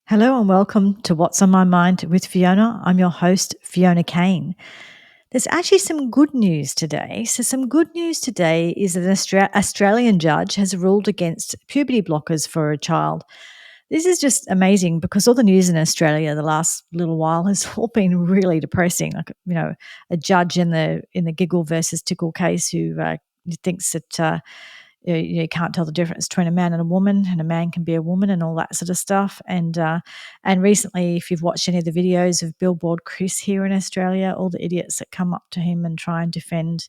Hello and welcome to What's on My Mind with Fiona. I'm your host, Fiona Kane. There's actually some good news today. So, some good news today is that an Australian judge has ruled against puberty blockers for a child. This is just amazing because all the news in Australia the last little while has all been really depressing. A judge in the Giggle versus Tickle case who thinks that you can't tell the difference between a man and a woman, and a man can be a woman, and all that sort of stuff. And recently, if you've watched any of the videos of Billboard Chris here in Australia, all the idiots that come up to him and try and defend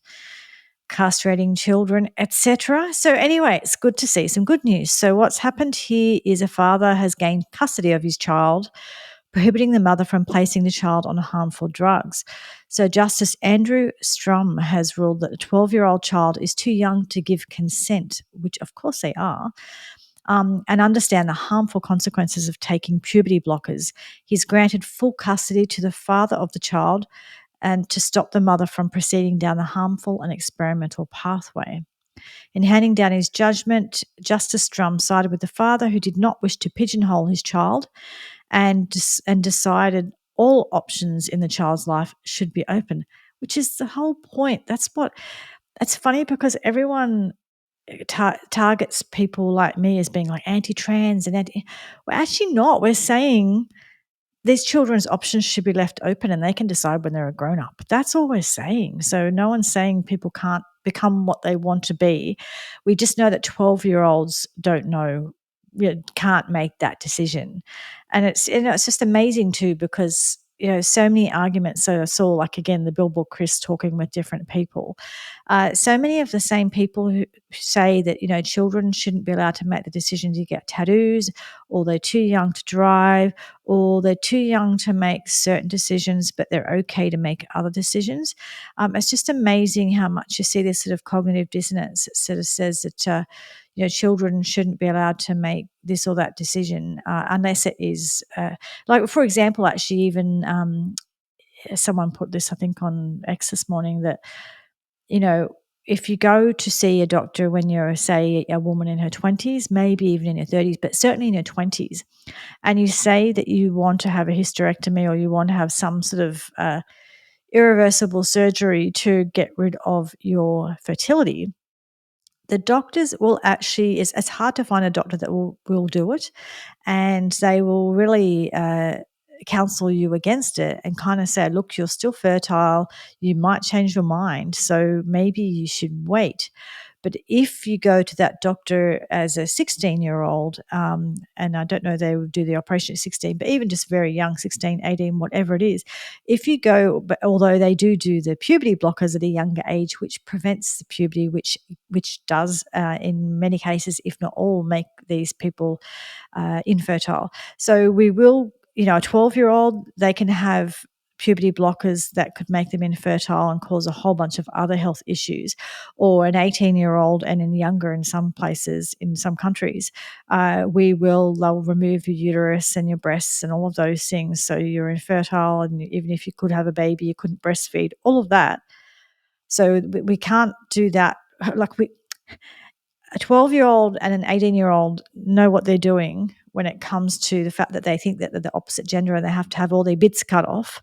castrating children, etc. So anyway, it's good to see some good news. So what's happened here is a father has gained custody of his child, prohibiting the mother from placing the child on harmful drugs. So Justice Andrew Strum has ruled that a 12-year-old child is too young to give consent, which of course they are, and understand the harmful consequences of taking puberty blockers. He's granted full custody to the father of the child and to stop the mother from proceeding down the harmful and experimental pathway. In handing down his judgment, Justice Strum sided with the father, who did not wish to pigeonhole his child, and decided all options in the child's life should be open, which is the whole point. That's funny because everyone targets people like me as being like anti-trans and we're actually not. We're saying these children's options should be left open and they can decide when they're a grown up. That's all we're saying. So no one's saying people can't become what they want to be. We just know that 12-year-olds don't know, can't make that decision. And it's just amazing too because so many arguments. So I saw, like, again, the Billboard Chris talking with different people. So many of the same people who say that children shouldn't be allowed to make the decision to get tattoos, or they're too young to drive, or they're too young to make certain decisions, but they're okay to make other decisions. It's just amazing how much you see this sort of cognitive dissonance. It sort of says that children shouldn't be allowed to make this or that decision unless it is, like, for example, actually, even someone put this, I think, on X this morning, that if you go to see a doctor when you're, say, a woman in her 20s, maybe even in her 30s, but certainly in her 20s, and you say that you want to have a hysterectomy or you want to have some sort of irreversible surgery to get rid of your fertility, the doctors will actually, it's hard to find a doctor that will do it, and they will really counsel you against it and kind of say, look, you're still fertile, you might change your mind, so maybe you should wait. But if you go to that doctor as a 16-year-old, and I don't know, they would do the operation at 16, but even just very young, 16, 18, whatever it is, if you go, but although they do the puberty blockers at a younger age, which prevents the puberty, which does, in many cases, if not all, make these people infertile. So we will, a 12-year-old, they can have puberty blockers that could make them infertile and cause a whole bunch of other health issues, or an 18-year-old, and in younger, in some places, in some countries, they'll remove your uterus and your breasts and all of those things, so you're infertile, and even if you could have a baby, you couldn't breastfeed, all of that. So we can't do that. Like, a 12-year-old and an 18-year-old know what they're doing when it comes to the fact that they think that they're the opposite gender and they have to have all their bits cut off.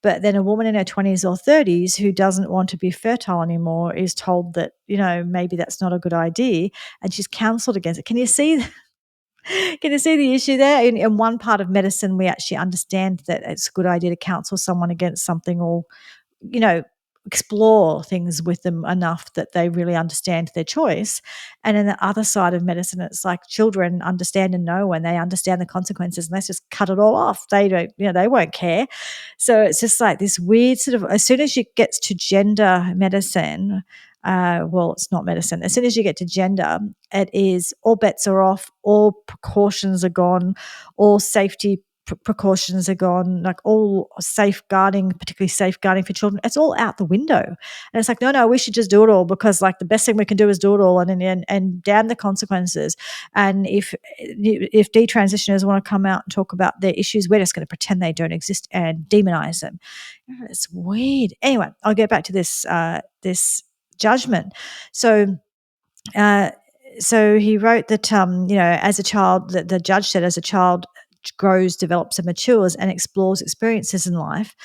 But then a woman in her 20s or 30s who doesn't want to be fertile anymore is told that, maybe that's not a good idea, and she's counseled against it. Can you see the issue there? In one part of medicine, we actually understand that it's a good idea to counsel someone against something, or, explore things with them enough that they really understand their choice. And in the other side of medicine, it's like children understand and know, and they understand the consequences, and let's just cut it all off. They don't, they won't care. So it's just like this weird sort of, as soon as it gets to gender medicine, it's not medicine. As soon as you get to gender, it is all bets are off, all precautions are gone, all safety precautions are gone, like all safeguarding, particularly safeguarding for children, it's all out the window. And it's like, no, we should just do it all, because, like, the best thing we can do is do it all, and damn the consequences. And if detransitioners want to come out and talk about their issues, we're just going to pretend they don't exist and demonize them. It's weird. Anyway, I'll get back to this judgment. So he wrote that, as a child, the judge said, as a child, grows, develops, and matures and explores experiences in life,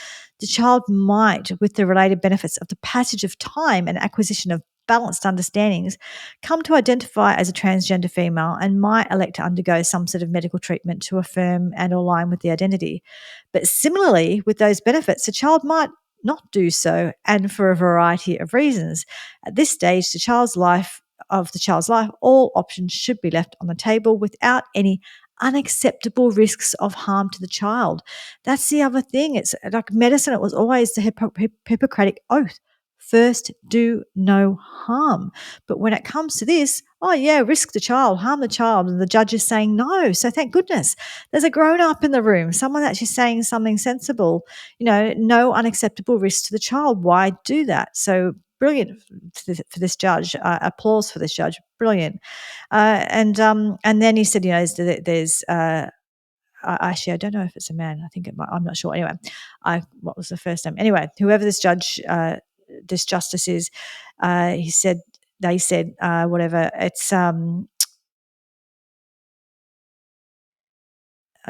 the child might, with the related benefits of the passage of time and acquisition of balanced understandings, come to identify as a transgender female and might elect to undergo some sort of medical treatment to affirm and align with the identity. But similarly, with those benefits, the child might not do so, and for a variety of reasons. At this stage, the child's life, all options should be left on the table without any unacceptable risks of harm to the child. That's the other thing. It's like medicine, it was always the Hippocratic oath. First, do no harm. But when it comes to this, oh yeah, risk the child, harm the child, and the judge is saying no. So thank goodness there's a grown up in the room, someone actually saying something sensible, no unacceptable risk to the child. Why do that? So brilliant for this judge. Applause for this judge. Brilliant. And then he said, there's actually, I don't know if it's a man. I think it might. I'm not sure. Anyway, what was the first name? Anyway, whoever this judge, this justice is, he said. They said whatever. It's I'm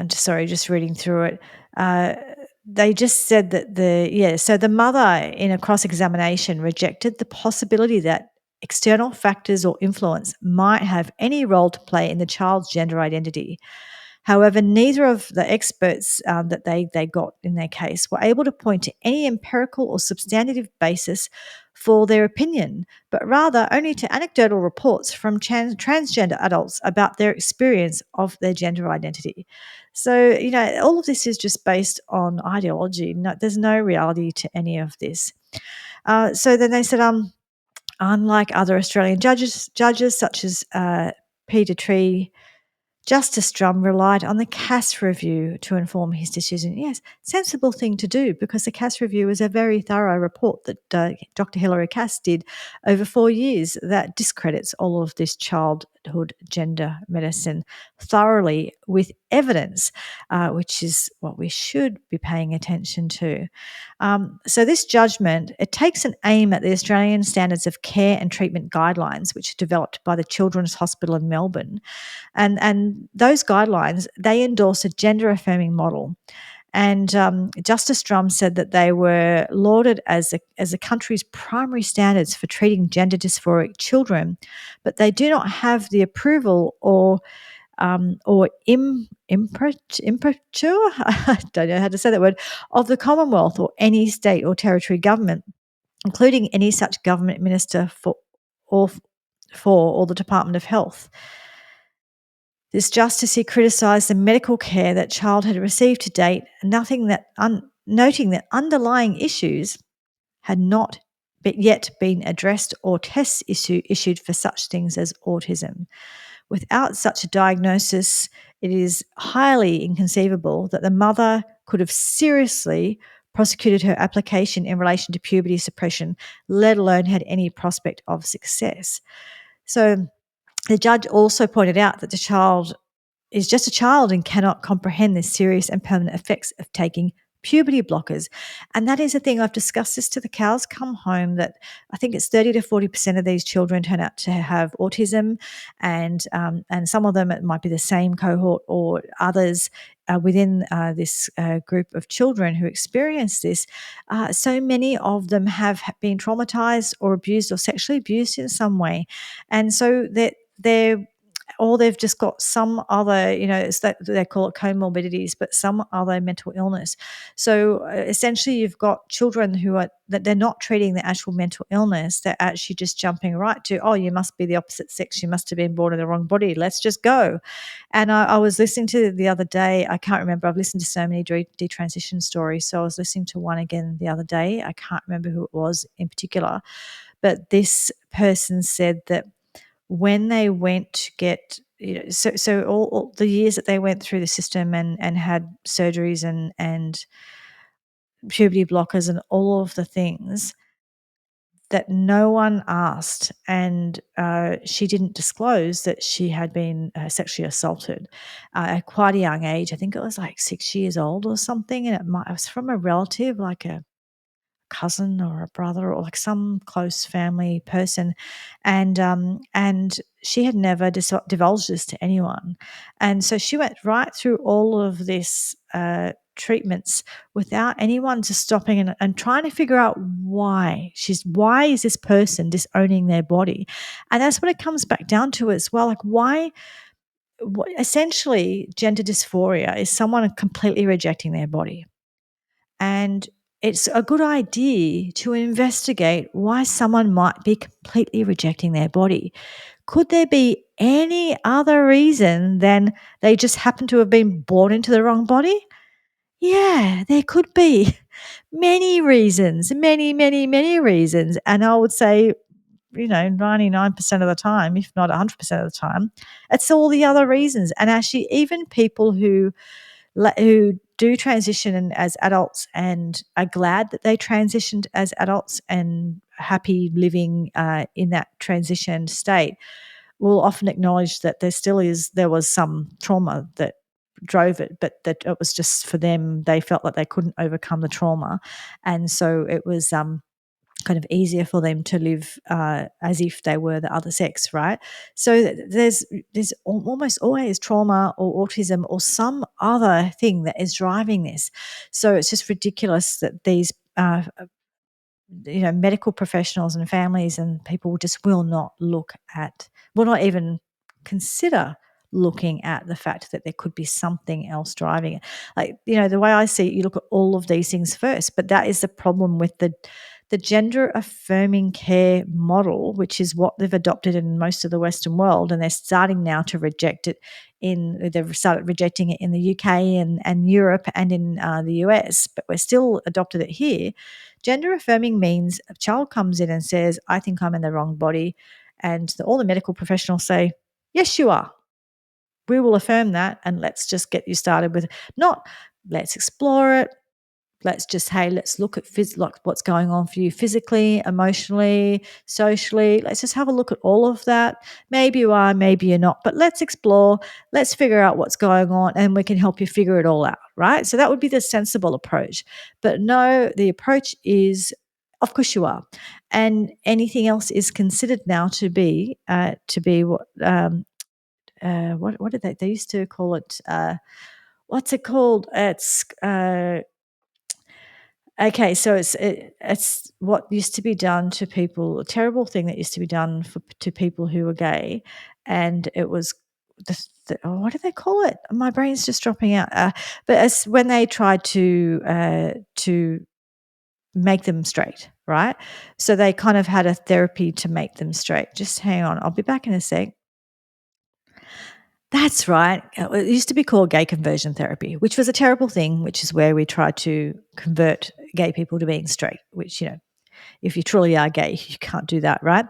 just sorry, just reading through it. Uh, they just said that so the mother in a cross examination rejected the possibility that external factors or influence might have any role to play in the child's gender identity. However, neither of the experts that they got in their case were able to point to any empirical or substantive basis for their opinion, but rather only to anecdotal reports from transgender adults about their experience of their gender identity. So, all of this is just based on ideology. No, there's no reality to any of this. So then they said, unlike other Australian judges such as Peter Tree, Justice Drum relied on the Cass Review to inform his decision. Yes, sensible thing to do, because the Cass Review was a very thorough report that Dr. Hilary Cass did over 4 years that discredits all of this childhood gender medicine thoroughly with evidence, which is what we should be paying attention to. So this judgment, it takes an aim at the Australian Standards of Care and Treatment Guidelines, which are developed by the Children's Hospital in Melbourne. And those guidelines, they endorse a gender affirming model. And Justice Drum said that they were lauded as a country's primary standards for treating gender dysphoric children, but they do not have the approval or imprimatur, I don't know how to say that word, of the Commonwealth or any state or territory government, including any such government minister or the Department of Health. This justice, he criticised the medical care that child had received to date, noting that underlying issues had not yet been addressed or tests issued for such things as autism. Without such a diagnosis, it is highly inconceivable that the mother could have seriously prosecuted her application in relation to puberty suppression, let alone had any prospect of success. So the judge also pointed out that the child is just a child and cannot comprehend the serious and permanent effects of taking puberty blockers. And that is the thing. I've discussed this to the cows come home, that I think it's 30 to 40% of these children turn out to have autism, and some of them, it might be the same cohort or others within this group of children who experience this. So many of them have been traumatized or abused or sexually abused in some way. And so they're or they've just got some other, it's that they call it comorbidities, but some other mental illness. So essentially, you've got children that they're not treating the actual mental illness; they're actually just jumping right to, oh, you must be the opposite sex, you must have been born in the wrong body. Let's just go. And I was listening to the other day. I can't remember. I've listened to so many detransition stories, so I was listening to one again the other day. I can't remember who it was in particular, but this person said that when they went to get, so all the years that they went through the system and had surgeries and puberty blockers and all of the things that no one asked, and she didn't disclose that she had been sexually assaulted at quite a young age. I think it was like 6 years old or something, and it was from a relative, like a cousin or a brother or like some close family person, and she had never divulged this to anyone, and so she went right through all of this treatments without anyone just stopping and trying to figure out why is this person disowning their body, and that's what it comes back down to as well. Like why? Essentially, gender dysphoria is someone completely rejecting their body. And it's a good idea to investigate why someone might be completely rejecting their body. Could there be any other reason than they just happen to have been born into the wrong body? Yeah, there could be many reasons, many, many, many reasons. And I would say, 99% of the time, if not 100% of the time, it's all the other reasons. And actually, even people who do transition as adults and are glad that they transitioned as adults and happy living in that transition state will often acknowledge that there was some trauma that drove it, but that it was just for them. They felt like they couldn't overcome the trauma, and so it was kind of easier for them to live as if they were the other sex, right? So there's almost always trauma or autism or some other thing that is driving this. So it's just ridiculous that these medical professionals and families and people just will not even consider looking at the fact that there could be something else driving it. Like, the way I see it, you look at all of these things first, but that is the problem with the gender affirming care model, which is what they've adopted in most of the Western world, and they're starting now to reject it they've started rejecting it in the UK and Europe and in the US, but we're still adopted it here. Gender affirming means a child comes in and says, I think I'm in the wrong body. And all the medical professionals say, yes, you are. We will affirm that. And let's just get you started with not let's explore it. Let's look at like what's going on for you physically, emotionally, socially. Let's just have a look at all of that. Maybe you are, maybe you're not, but let's explore. Let's figure out what's going on and we can help you figure it all out, right? So that would be the sensible approach. But no, the approach is, of course you are. And anything else is considered now to be what did they used to call it? What's it called? It's okay, so it's what used to be done to people, a terrible thing that used to be done to people who were gay, and it was what do they call it? My brain's just dropping out. But it's when they tried to make them straight, right? So they kind of had a therapy to make them straight. Just hang on, I'll be back in a sec. That's right. It used to be called gay conversion therapy, which was a terrible thing, which is where we tried to convert gay people to being straight, which, if you truly are gay, you can't do that, right?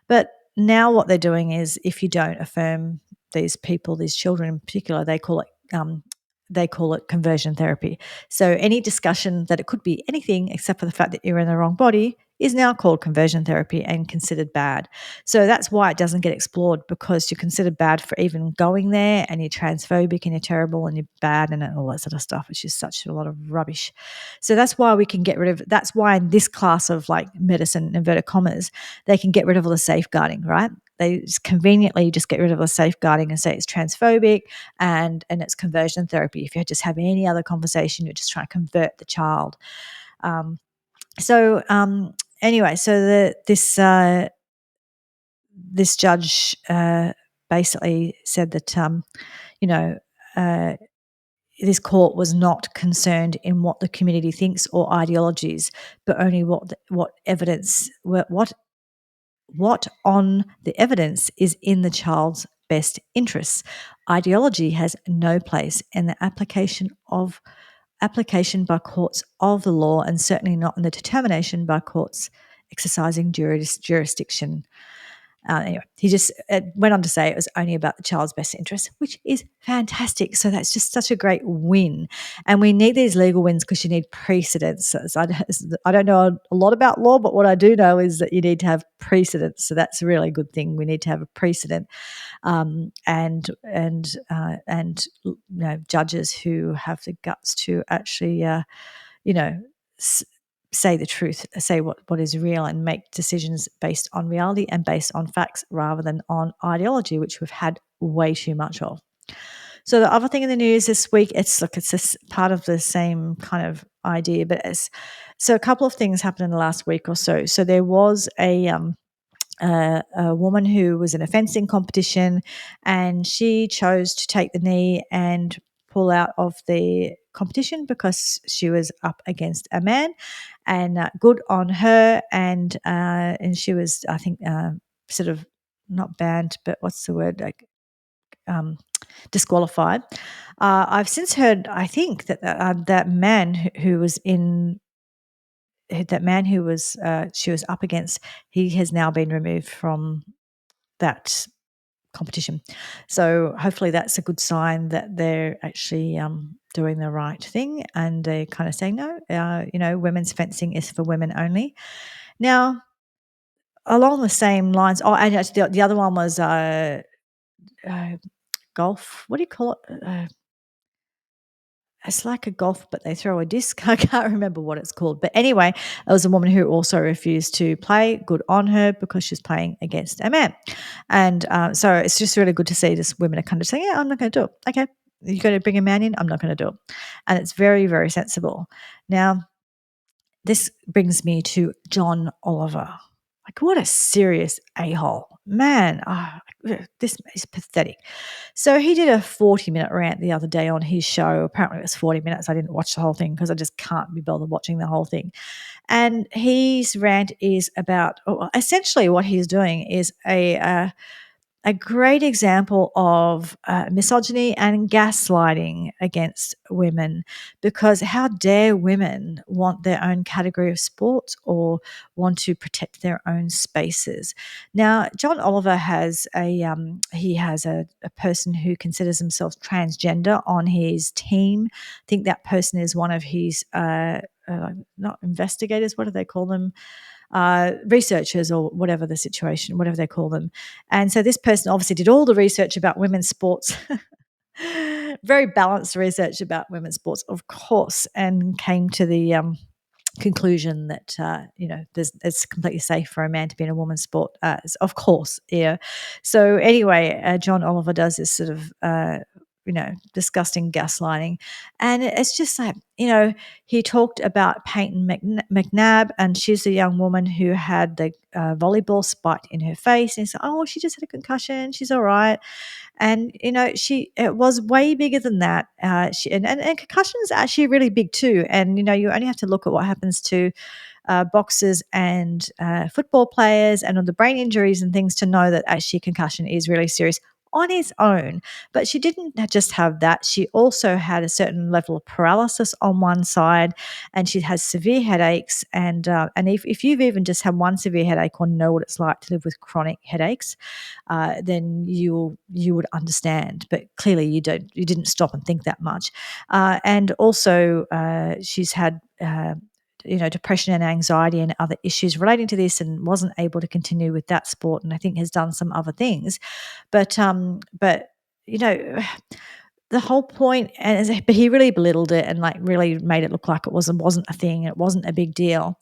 But now what they're doing is if you don't affirm these people, these children in particular, they call it conversion therapy. So any discussion that it could be anything except for the fact that you're in the wrong body is now called conversion therapy and considered bad. So that's why it doesn't get explored, because you're considered bad for even going there, and you're transphobic and you're terrible and you're bad and all that sort of stuff, which is such a lot of rubbish. So that's why we can get rid of – that's why in this class of like medicine, inverted commas, they can get rid of all the safeguarding, right? They just conveniently just get rid of the safeguarding and say it's transphobic and it's conversion therapy. If you just have any other conversation, you're just trying to convert the child. Anyway, so this judge basically said that this court was not concerned in what the community thinks or ideologies, but only what evidence what on the evidence is in the child's best interests. Ideology has no place in the application by courts of the law, and certainly not in the determination by courts exercising jurisdiction. Anyway, he just went on to say it was only about the child's best interest, which is fantastic. So that's just such a great win. And we need these legal wins because you need precedents. So I don't know a lot about law, but what I do know is that you need to have precedents. So that's a really good thing. We need to have a precedent, and judges who have the guts to actually, say the truth, say what is real, and make decisions based on reality and based on facts rather than on ideology, which we've had way too much of. So the other thing in the news this week, it's this part of the same kind of idea, but so a couple of things happened in the last week or so. So there was a woman who was in a fencing competition, and she chose to take the knee and pull out of the competition because she was up against a man. And good on her. And she was, I think, sort of not banned, but what's the word? Like, disqualified. I've since heard, I think that that man who was in that man who was she was up against, he has now been removed from that competition. So hopefully that's a good sign that they're actually doing the right thing, and they're kind of saying no. Women's fencing is for women only. Now, along the same lines. Oh, and actually the other one was golf. What do you call it? It's like a golf, but they throw a disc. I can't remember what it's called. But anyway, there was a woman who also refused to play. Good on her, because she's playing against a man. And so it's just really good to see this women are kind of saying, yeah, I'm not going to do it. Okay, you're going to bring a man in? I'm not going to do it. And it's very, very sensible. Now, this brings me to John Oliver. Like, what a serious a-hole. Man, this is pathetic. So he did a 40-minute rant the other day on his show. Apparently it was 40 minutes. I didn't watch the whole thing because I just can't be bothered watching the whole thing. And his rant is about, essentially what he's doing is a great example of misogyny and gaslighting against women, because how dare women want their own category of sport or want to protect their own spaces. Now, John Oliver has a person who considers themselves transgender on his team. I think that person is one of his not investigators, what do they call them? Researchers, or whatever the situation, whatever they call them. And so this person obviously did all the research about women's sports, very balanced research about women's sports, of course, and came to the conclusion that it's completely safe for a man to be in a woman's sport. Of course, yeah. So anyway, John Oliver does this sort of disgusting gaslighting, and it's just like, he talked about Peyton McNabb, and she's a young woman who had the volleyball spiked in her face, and he said, "Oh, she just had a concussion. She's all right." And it was way bigger than that. And concussion is actually really big too. And you only have to look at what happens to boxers and football players and all the brain injuries and things to know that actually concussion is really serious on its own. But she didn't just have that. She also had a certain level of paralysis on one side, and she has severe headaches. And if you've even just had one severe headache or know what it's like to live with chronic headaches, then you would understand. But clearly you don't. You didn't stop and think that much. And also she's had depression and anxiety and other issues relating to this, and wasn't able to continue with that sport, and I think has done some other things. But you know, the whole point, but he really belittled it and like really made it look like it wasn't a thing, it wasn't a big deal.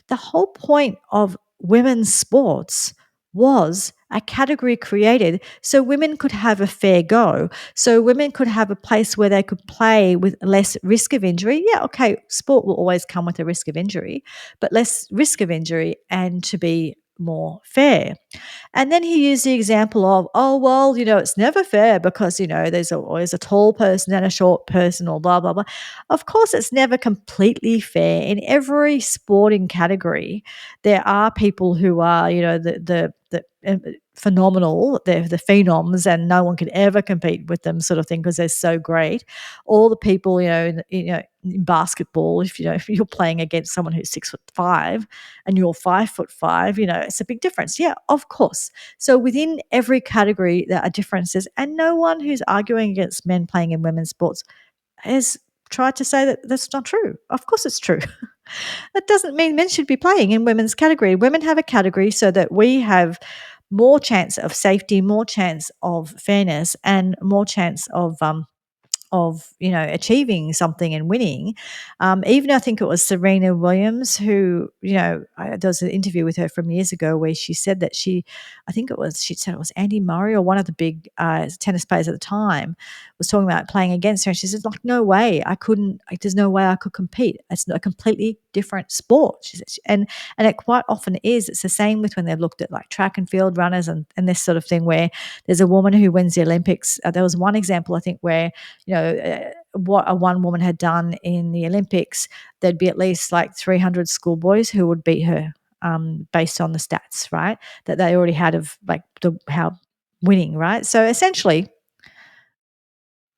The whole point of women's sports was a category created so women could have a fair go, so women could have a place where they could play with less risk of injury. Yeah, okay, sport will always come with a risk of injury, but less risk of injury, and to be more fair. And then he used the example of, oh, well, it's never fair because, there's always a tall person and a short person, or blah, blah, blah. Of course, it's never completely fair. In every sporting category, there are people who are, phenomenal. They're the phenoms, and no one could ever compete with them, sort of thing, because they're so great. All the people, in basketball, if you're playing against someone who's 6'5" and you're 5'5", it's a big difference. Yeah, of course. So within every category, there are differences, and no one who's arguing against men playing in women's sports has tried to say that that's not true. Of course it's true. That doesn't mean men should be playing in women's category. Women have a category so that we have more chance of safety, more chance of fairness, and more chance of of, achieving something and winning. Even I think it was Serena Williams who, there was an interview with her from years ago where she said that she said it was Andy Murray or one of the big tennis players at the time was talking about playing against her. And she says, like, no way, I couldn't, like, there's no way I could compete. It's a completely different sport. She says, and it quite often is. It's the same with when they've looked at like track and field runners and this sort of thing where there's a woman who wins the Olympics. There was one example, I think, where, what a one woman had done in the Olympics, there'd be at least like 300 schoolboys who would beat her, based on the stats, right? That they already had of like how winning, right? So essentially,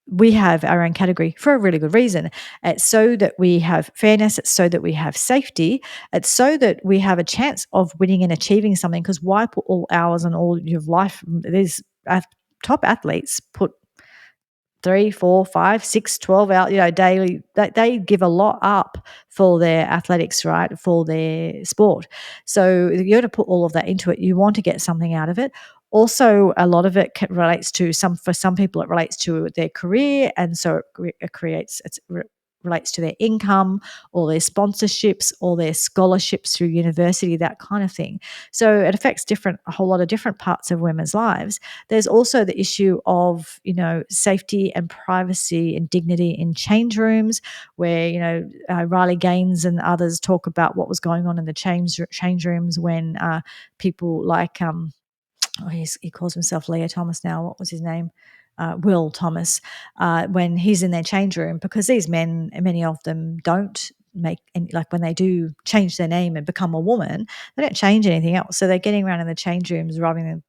we have our own category for a really good reason. It's so that we have fairness. It's so that we have safety. It's so that we have a chance of winning and achieving something. Because why put all hours and all your life? There's top athletes put 3, 4, 5, 6, 12 out, daily. They give a lot up for their athletics, right? For their sport. So you're to put all of that into it. You want to get something out of it. Also, a lot of it relates to for some people, it relates to their career. And so relates to their income or their sponsorships or their scholarships through university, that kind of thing. So it affects a whole lot of different parts of women's lives. There's also the issue of, safety and privacy and dignity in change rooms where, Riley Gaines and others talk about what was going on in the change rooms when people like, he calls himself Leah Thomas now. What was his name? Will Thomas, when he's in their change room, because these men, many of them don't make any, like when they do change their name and become a woman, they don't change anything else. So they're getting around in the change rooms, rubbing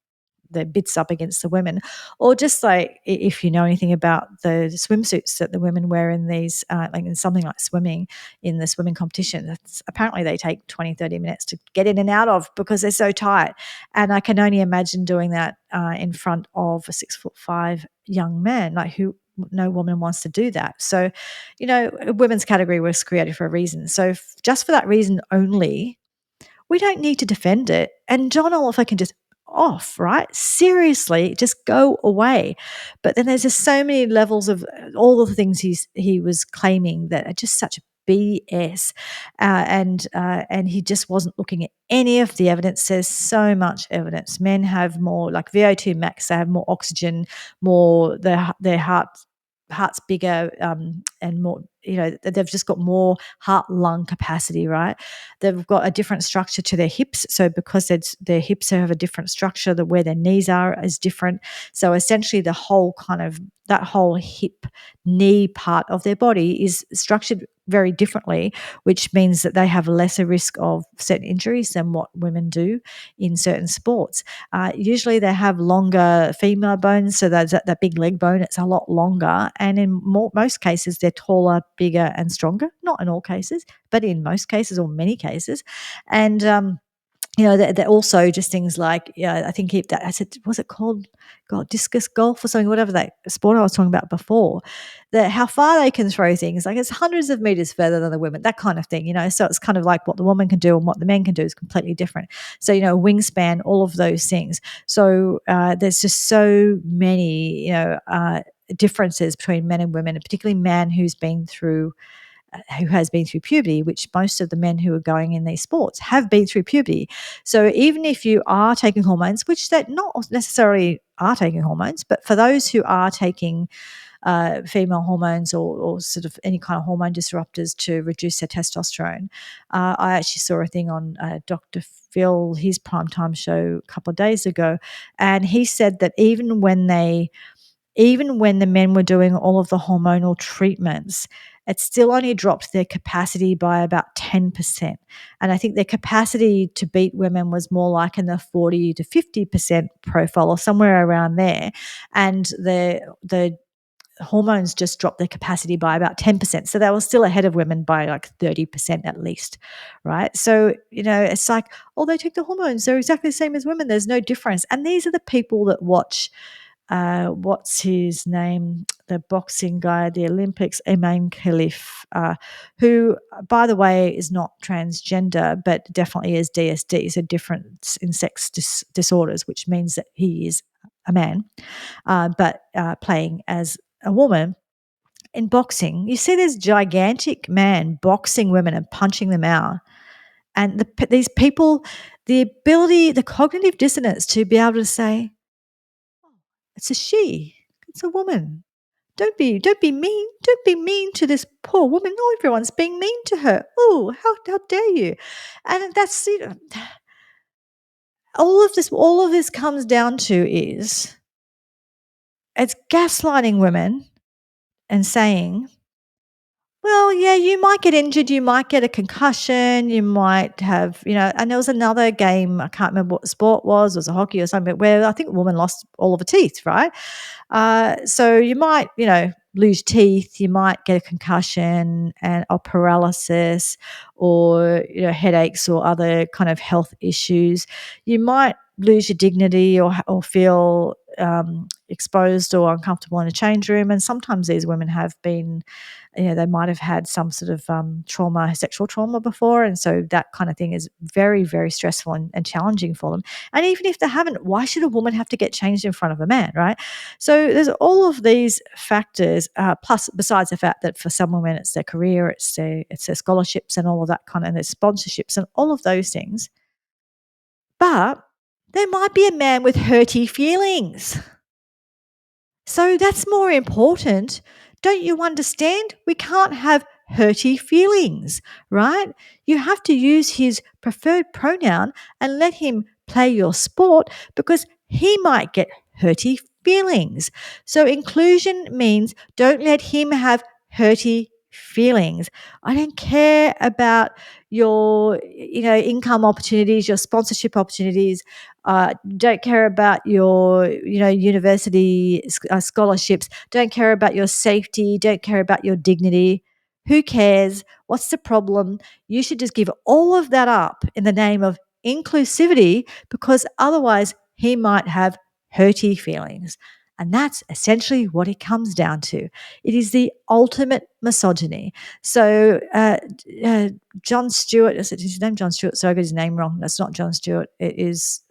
the bits up against the women, or just like if you know anything about the swimsuits that the women wear in these, like in something like swimming, in the swimming competition, that's apparently they take 20, 30 minutes to get in and out of because they're so tight. And I can only imagine doing that in front of a 6'5" young man, like who no woman wants to do that. So, women's category was created for a reason. So just for that reason only, we don't need to defend it. And John Oliver can just off, right? Seriously, just go away. But then there's just so many levels of all the things he was claiming that are just such BS, and he just wasn't looking at any of the evidence. There's so much evidence. Men have more, like VO2 max. They have more oxygen, more their heart's bigger, and more, they've just got more heart lung capacity, right? They've got a different structure to their hips. So because their hips have a different structure, where their knees are is different. So essentially the whole that whole hip knee part of their body is structured very differently, which means that they have a lesser risk of certain injuries than what women do in certain sports. Usually they have longer femur bones, so that big leg bone, it's a lot longer. And in most cases, they're taller, bigger, and stronger. Not in all cases, but in most cases or many cases. And they're also just things like, I think I said, was it called discus golf or something, whatever that sport I was talking about before, that how far they can throw things, like it's hundreds of meters further than the women, that kind of thing, so it's kind of like what the woman can do and what the men can do is completely different. So, wingspan, all of those things. So there's just so many, differences between men and women, and particularly man who has been through puberty, which most of the men who are going in these sports have been through puberty. So even if you are taking hormones, which they not necessarily are taking hormones, but for those who are taking female hormones or sort of any kind of hormone disruptors to reduce their testosterone, I actually saw a thing on Dr. Phil, his primetime show a couple of days ago, and he said that even when the men were doing all of the hormonal treatments, it still only dropped their capacity by about 10%. And I think their capacity to beat women was more like in the 40 to 50% profile or somewhere around there. And the hormones just dropped their capacity by about 10%. So they were still ahead of women by like 30% at least, right? So, it's like, they take the hormones. They're exactly the same as women. There's no difference. And these are the people that watch what's his name, the boxing guy, the Olympics, Imam Khalif, who, by the way, is not transgender, but definitely is DSD, so difference in sex disorders, which means that he is a man, but playing as a woman. in boxing, you see this gigantic man boxing women and punching them out. And these people, the ability, the cognitive dissonance to be able to say, it's a she, it's a woman. Don't be mean. Don't be mean to this poor woman. No, everyone's being mean to her. Oh, how dare you? And that's, all of this comes down to is it's gaslighting women and saying, well, yeah, you might get injured, you might get a concussion, you might have, and there was another game, I can't remember what the sport was, it was a hockey or something, where I think a woman lost all of her teeth, right? So you might, lose teeth, you might get a concussion or paralysis or, headaches or other kind of health issues. You might lose your dignity or feel exposed or uncomfortable in a change room. And sometimes these women have been, they might have had some sort of trauma, sexual trauma before. And so that kind of thing is very, very stressful and challenging for them. And even if they haven't, why should a woman have to get changed in front of a man, right? So there's all of these factors, plus besides the fact that for some women it's their career, it's their scholarships and all of that kind of, and their sponsorships and all of those things. But there might be a man with hurty feelings. So that's more important. Don't you understand? We can't have hurty feelings, right? You have to use his preferred pronoun and let him play your sport because he might get hurty feelings. So inclusion means don't let him have hurty feelings. I don't care about your income opportunities, your sponsorship opportunities. Don't care about your university scholarships. Don't care about your safety. Don't care about your dignity. Who cares? What's the problem? You should just give all of that up in the name of inclusivity because otherwise he might have hurty feelings. And that's essentially what it comes down to. It is the ultimate misogyny. So John Stewart, is it his name? John Stewart. So I got his name wrong. That's not John Stewart. It is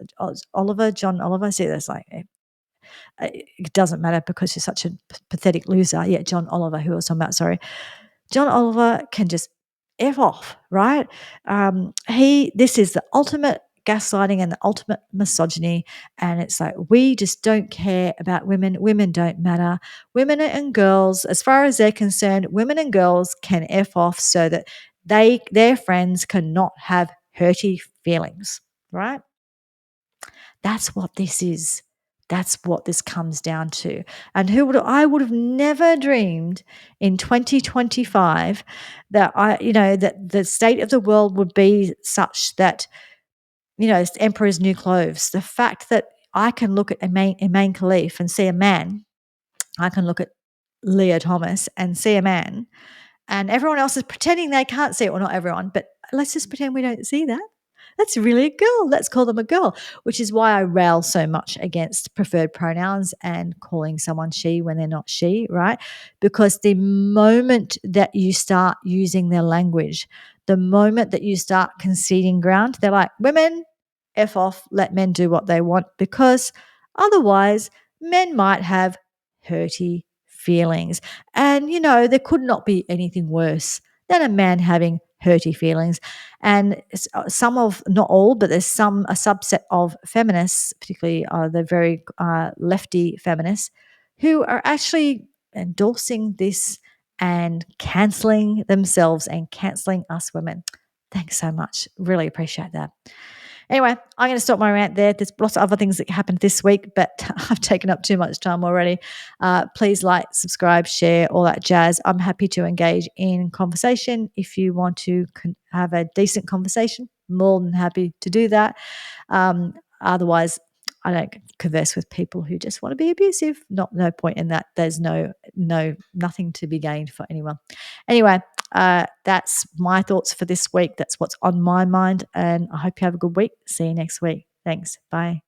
Oliver. John Oliver. See, that's like it doesn't matter because you're such a pathetic loser. Yeah, John Oliver. Who I was talking about? Sorry, John Oliver can just f off, right? This is the ultimate gaslighting and the ultimate misogyny, and it's like we just don't care about women. Women don't matter. Women and girls, as far as they're concerned, women and girls can f off so that their friends cannot have hurty feelings, right? That's what this is. That's what this comes down to. And I would have never dreamed in 2025 that that the state of the world would be such that, it's emperor's new clothes. The fact that I can look at Imane Khalif and see a man, I can look at Leah Thomas and see a man, and everyone else is pretending they can't see it. Well, not everyone, but let's just pretend we don't see that. That's really a girl. Let's call them a girl, which is why I rail so much against preferred pronouns and calling someone she when they're not she, right? Because the moment that you start using their language, the moment that you start conceding ground, they're like, women, F off, let men do what they want, because otherwise men might have hurty feelings. And, there could not be anything worse than a man having hurty feelings. And some of, not all, but there's a subset of feminists, particularly the very lefty feminists, who are actually endorsing this and cancelling themselves and cancelling us women. Thanks so much. Really appreciate that. Anyway, I'm going to stop my rant there. There's lots of other things that happened this week, but I've taken up too much time already. Please like, subscribe, share, all that jazz. I'm happy to engage in conversation. If you want to have a decent conversation, more than happy to do that. Otherwise, I don't converse with people who just want to be abusive. No point in that. There's nothing to be gained for anyone. Anyway, that's my thoughts for this week. That's what's on my mind. And I hope you have a good week. See you next week. Thanks. Bye.